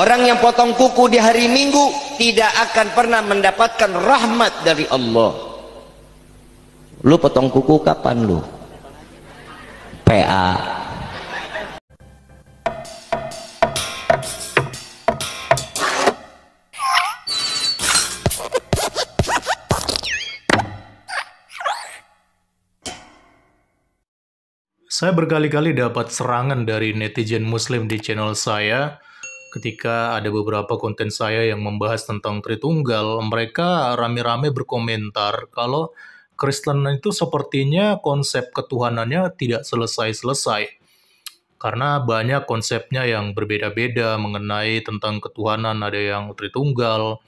Orang yang potong kuku di hari Minggu tidak akan pernah mendapatkan rahmat dari Allah. Lu potong kuku kapan lu? PA. Saya berkali-kali dapat serangan dari netizen muslim di channel saya ketika ada beberapa konten saya yang membahas tentang Tritunggal. Mereka rame-rame berkomentar kalau Kristen itu sepertinya konsep ketuhanannya tidak selesai-selesai. Karena banyak konsepnya yang berbeda-beda mengenai tentang ketuhanan. Ada yang Tritunggal,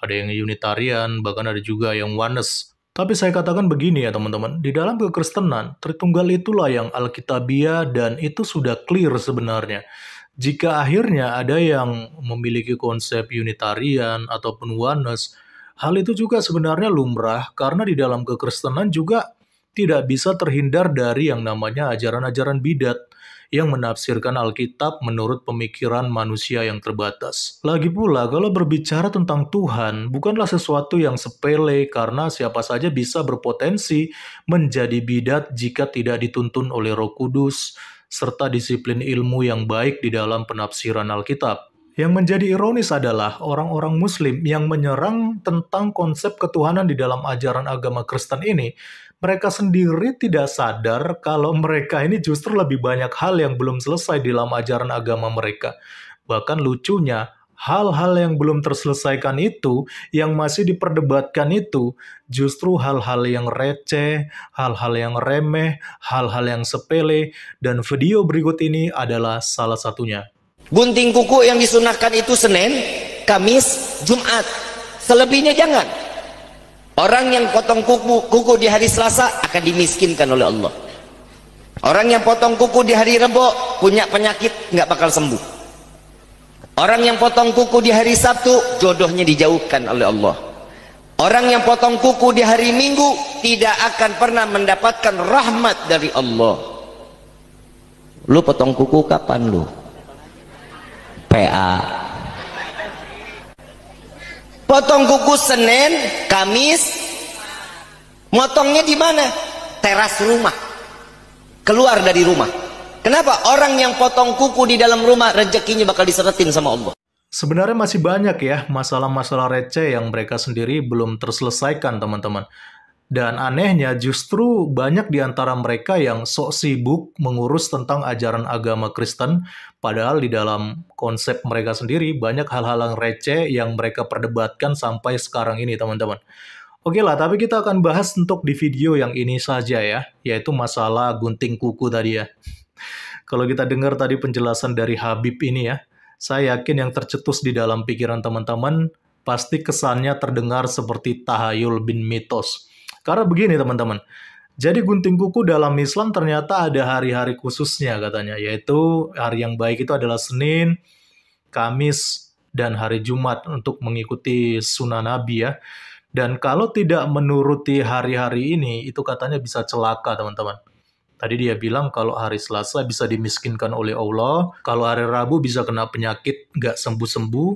ada yang Unitarian, bahkan ada juga yang Oneness. Tapi saya katakan begini ya teman-teman, di dalam kekristenan, Tritunggal itulah yang Alkitabiah dan itu sudah clear sebenarnya. Jika akhirnya ada yang memiliki konsep Unitarian ataupun Oneness, hal itu juga sebenarnya lumrah karena di dalam kekristenan juga tidak bisa terhindar dari yang namanya ajaran-ajaran bidat yang menafsirkan Alkitab menurut pemikiran manusia yang terbatas. Lagi pula, kalau berbicara tentang Tuhan, bukanlah sesuatu yang sepele karena siapa saja bisa berpotensi menjadi bidat jika tidak dituntun oleh Roh Kudus, serta disiplin ilmu yang baik di dalam penafsiran Alkitab. Yang menjadi ironis adalah orang-orang Muslim yang menyerang tentang konsep ketuhanan di dalam ajaran agama Kristen ini, mereka sendiri tidak sadar kalau mereka ini justru lebih banyak hal yang belum selesai di dalam ajaran agama mereka. Bahkan lucunya, hal-hal yang belum terselesaikan itu, yang masih diperdebatkan itu, justru hal-hal yang receh, hal-hal yang remeh, hal-hal yang sepele, dan video berikut ini adalah salah satunya. Gunting kuku yang disunahkan itu Senin, Kamis, Jumat. Selebihnya jangan. Orang yang potong kuku di hari Selasa akan dimiskinkan oleh Allah. Orang yang potong kuku di hari Rebo punya penyakit nggak bakal sembuh. Orang yang potong kuku di hari Sabtu jodohnya dijauhkan oleh Allah. Orang yang potong kuku di hari Minggu tidak akan pernah mendapatkan rahmat dari Allah. Lu potong kuku kapan lu? PA. Potong kuku Senin, Kamis, motongnya di mana? Teras rumah. Keluar dari rumah. Kenapa? Orang yang potong kuku di dalam rumah rezekinya bakal diseretin sama Allah. Sebenarnya masih banyak ya masalah-masalah receh yang mereka sendiri belum terselesaikan teman-teman. Dan anehnya justru banyak di antara mereka yang sok sibuk mengurus tentang ajaran agama Kristen, padahal di dalam konsep mereka sendiri banyak hal-hal yang receh yang mereka perdebatkan sampai sekarang ini teman-teman. Oke lah, tapi kita akan bahas untuk di video yang ini saja ya, yaitu masalah gunting kuku tadi ya. Kalau kita dengar tadi penjelasan dari Habib ini ya, saya yakin yang tercetus di dalam pikiran teman-teman pasti kesannya terdengar seperti tahayul bin mitos. Karena begini teman-teman, jadi gunting kuku dalam Islam ternyata ada hari-hari khususnya katanya, yaitu hari yang baik itu adalah Senin, Kamis, dan hari Jumat untuk mengikuti sunnah Nabi ya. Dan kalau tidak menuruti hari-hari ini, itu katanya bisa celaka teman-teman. Tadi dia bilang kalau hari Selasa bisa dimiskinkan oleh Allah, kalau hari Rabu bisa kena penyakit nggak sembuh-sembuh,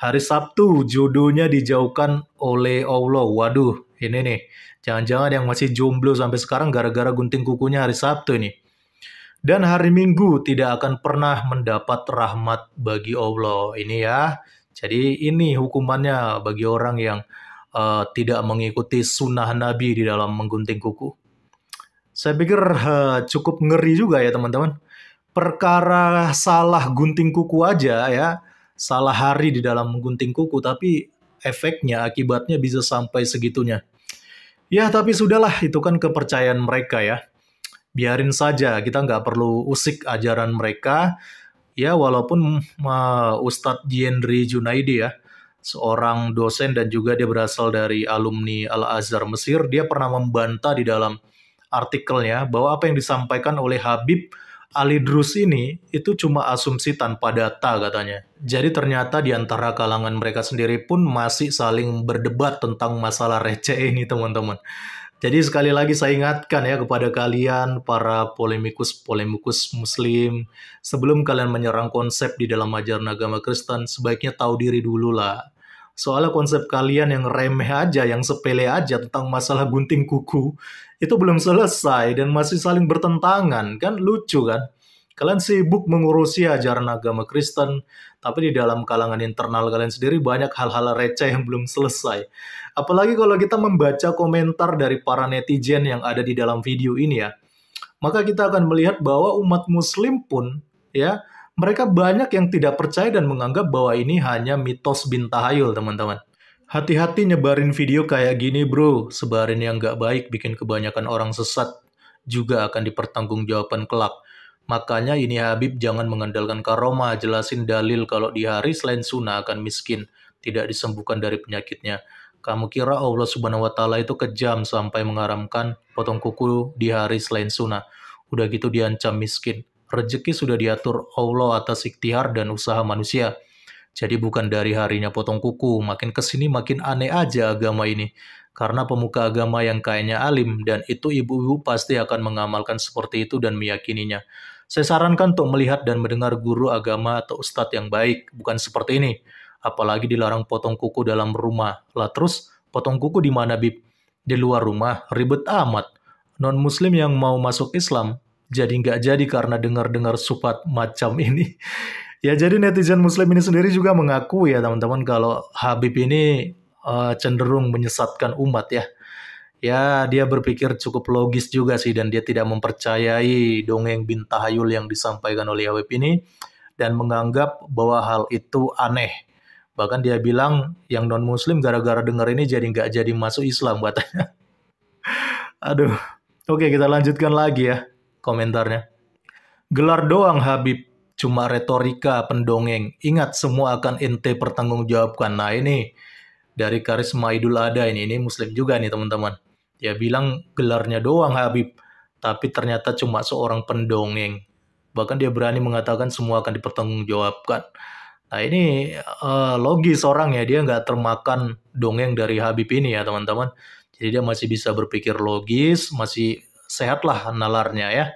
hari Sabtu jodohnya dijauhkan oleh Allah. Waduh, ini nih. Jangan-jangan yang masih jomblo sampai sekarang gara-gara gunting kukunya hari Sabtu ini. Dan hari Minggu tidak akan pernah mendapat rahmat bagi Allah. Ini ya. Jadi ini hukumannya bagi orang yang tidak mengikuti sunnah Nabi di dalam menggunting kuku. Saya pikir cukup ngeri juga ya teman-teman. Perkara salah gunting kuku aja ya. Salah hari di dalam menggunting kuku. Tapi efeknya, akibatnya bisa sampai segitunya. Ya, tapi sudahlah, itu kan kepercayaan mereka ya. Biarin saja, kita nggak perlu usik ajaran mereka. Ya, walaupun Ustadz Jendri Junaidi ya, seorang dosen dan juga dia berasal dari alumni Al-Azhar Mesir, dia pernah membantah di dalam artikelnya bahwa apa yang disampaikan oleh Habib Ali Drus ini itu cuma asumsi tanpa data katanya. Jadi ternyata di antara kalangan mereka sendiri pun masih saling berdebat tentang masalah receh ini teman-teman. Jadi sekali lagi saya ingatkan ya kepada kalian para polemikus-polemikus muslim, sebelum kalian menyerang konsep di dalam ajaran agama Kristen, sebaiknya tahu diri dulu lah. Soalnya konsep kalian yang remeh aja, yang sepele aja tentang masalah gunting kuku, itu belum selesai dan masih saling bertentangan, kan lucu kan? Kalian sibuk mengurusi ajaran agama Kristen, tapi di dalam kalangan internal kalian sendiri banyak hal-hal receh yang belum selesai. Apalagi kalau kita membaca komentar dari para netizen yang ada di dalam video ini ya, maka kita akan melihat bahwa umat muslim pun ya, mereka banyak yang tidak percaya dan menganggap bahwa ini hanya mitos bin tahayul, teman-teman. Hati-hati nyebarin video kayak gini bro, sebarin yang nggak baik bikin kebanyakan orang sesat, juga akan dipertanggungjawabkan kelak. Makanya ini Habib jangan mengandalkan karomah, jelasin dalil kalau di hari selain sunnah akan miskin, tidak disembuhkan dari penyakitnya. Kamu kira Allah Subhanahu wa Ta'ala itu kejam sampai mengharamkan potong kuku di hari selain sunnah? Udah gitu diancam miskin. Rezeki sudah diatur Allah atas ikhtiar dan usaha manusia. Jadi bukan dari harinya potong kuku, makin kesini makin aneh aja agama ini. Karena pemuka agama yang kayaknya alim, dan itu ibu-ibu pasti akan mengamalkan seperti itu dan meyakininya. Saya sarankan untuk melihat dan mendengar guru agama atau ustadz yang baik, bukan seperti ini. Apalagi dilarang potong kuku dalam rumah. Lah terus, potong kuku di mana, Bib? Di luar rumah, ribet amat. Non-muslim yang mau masuk Islam, jadi nggak jadi karena dengar-dengar supat macam ini. Ya, jadi netizen muslim ini sendiri juga mengaku ya teman-teman kalau Habib ini cenderung menyesatkan umat ya. Ya, dia berpikir cukup logis juga sih dan dia tidak mempercayai dongeng bin tahayul yang disampaikan oleh Habib ini dan menganggap bahwa hal itu aneh. Bahkan dia bilang yang non-muslim gara-gara dengar ini jadi nggak jadi masuk Islam katanya. Aduh, oke kita lanjutkan lagi ya komentarnya. Gelar doang Habib, cuma retorika pendongeng. Ingat semua akan ente pertanggungjawabkan. Nah ini dari Karisma Idul Adha ini muslim juga nih teman-teman. Dia bilang gelarnya doang Habib, tapi ternyata cuma seorang pendongeng. Bahkan dia berani mengatakan semua akan dipertanggungjawabkan. Nah ini logis orang ya, dia nggak termakan dongeng dari Habib ini ya teman-teman. Jadi dia masih bisa berpikir logis, masih sehatlah nalarnya ya.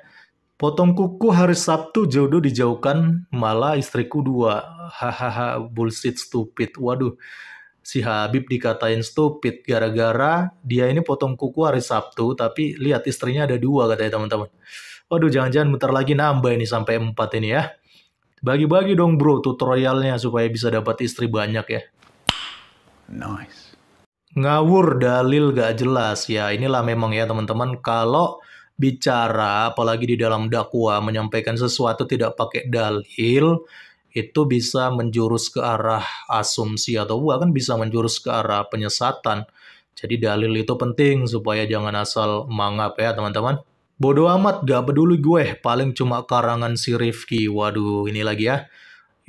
Potong kuku hari Sabtu jodoh dijauhkan, malah istriku dua. Hahaha, bullshit stupid. Waduh, si Habib dikatain stupid gara-gara dia ini potong kuku hari Sabtu, tapi lihat istrinya ada dua katanya teman-teman. Waduh, jangan-jangan bentar lagi nambah ini sampai 4 ini ya. Bagi-bagi dong bro tutorialnya supaya bisa dapat istri banyak ya. Nice. Ngawur dalil gak jelas. Ya inilah memang ya teman-teman, kalau bicara apalagi di dalam dakwah menyampaikan sesuatu tidak pakai dalil itu bisa menjurus ke arah asumsi atau bahkan bisa menjurus ke arah penyesatan. Jadi dalil itu penting supaya jangan asal mangap ya teman-teman. Bodoh amat, gak peduli gue, paling cuma karangan si Rifki. Waduh, ini lagi ya.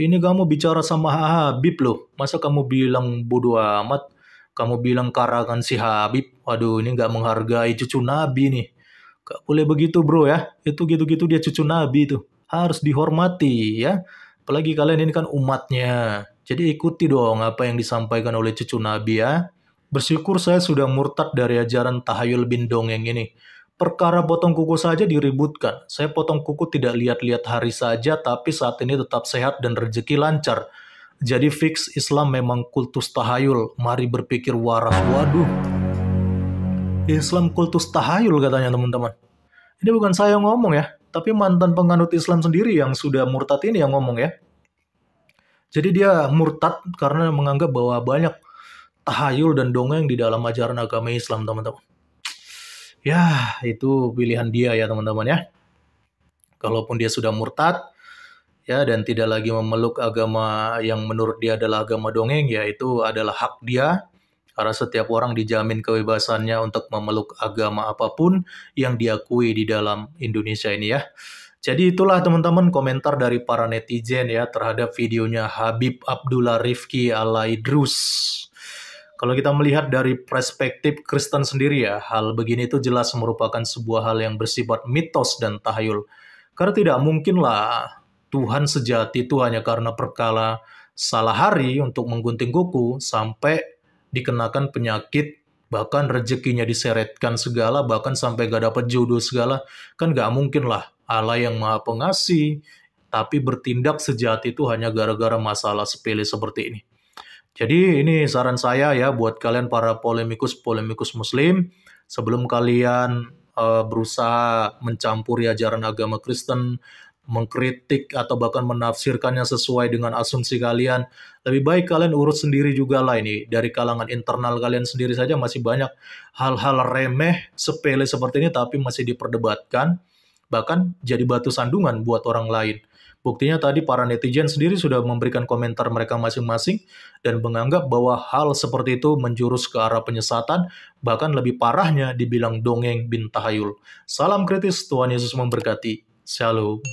Ini kamu bicara sama Habib loh, masa kamu bilang bodoh amat? Kamu bilang karangan si Habib? Waduh, ini gak menghargai cucu Nabi nih. Gak boleh begitu bro ya, itu gitu-gitu dia cucu Nabi tuh. Harus dihormati ya. Apalagi kalian ini kan umatnya. Jadi ikuti dong apa yang disampaikan oleh cucu Nabi ya. Bersyukur saya sudah murtad dari ajaran tahayul bin dongeng ini. Perkara potong kuku saja diributkan. Saya potong kuku tidak lihat-lihat hari saja, tapi saat ini tetap sehat dan rezeki lancar. Jadi fix Islam memang kultus tahayul. Mari berpikir waras. Waduh. Islam kultus tahayul katanya teman-teman. Ini bukan saya yang ngomong ya, tapi mantan penganut Islam sendiri yang sudah murtad ini yang ngomong ya. Jadi dia murtad karena menganggap bahwa banyak tahayul dan dongeng di dalam ajaran agama Islam teman-teman. Ya, itu pilihan dia ya teman-teman ya. Kalaupun dia sudah murtad, ya dan tidak lagi memeluk agama yang menurut dia adalah agama dongeng, ya itu adalah hak dia. Karena setiap orang dijamin kebebasannya untuk memeluk agama apapun yang diakui di dalam Indonesia ini ya. Jadi itulah teman-teman komentar dari para netizen ya terhadap videonya Habib Abdullah Rifki Al-Idrus. Kalau kita melihat dari perspektif Kristen sendiri ya, hal begini itu jelas merupakan sebuah hal yang bersifat mitos dan tahayul. Karena tidak mungkinlah Tuhan sejati itu hanya karena perkara salah hari untuk menggunting kuku sampai dikenakan penyakit bahkan rezekinya diseretkan segala, bahkan sampai gak dapat jodoh segala. Kan gak mungkin lah Allah yang maha pengasih, tapi bertindak sejahat itu hanya gara-gara masalah sepele seperti ini. Jadi ini saran saya ya buat kalian para polemikus-polemikus muslim, sebelum kalian berusaha mencampuri ajaran agama Kristen, mengkritik atau bahkan menafsirkannya sesuai dengan asumsi kalian, lebih baik kalian urus sendiri juga lah ini. Dari kalangan internal kalian sendiri saja masih banyak hal-hal remeh, sepele seperti ini tapi masih diperdebatkan, bahkan jadi batu sandungan buat orang lain. Buktinya tadi para netizen sendiri sudah memberikan komentar mereka masing-masing dan menganggap bahwa hal seperti itu menjurus ke arah penyesatan, bahkan lebih parahnya dibilang dongeng bin tahayul. Salam kritis, Tuhan Yesus memberkati. Shalom.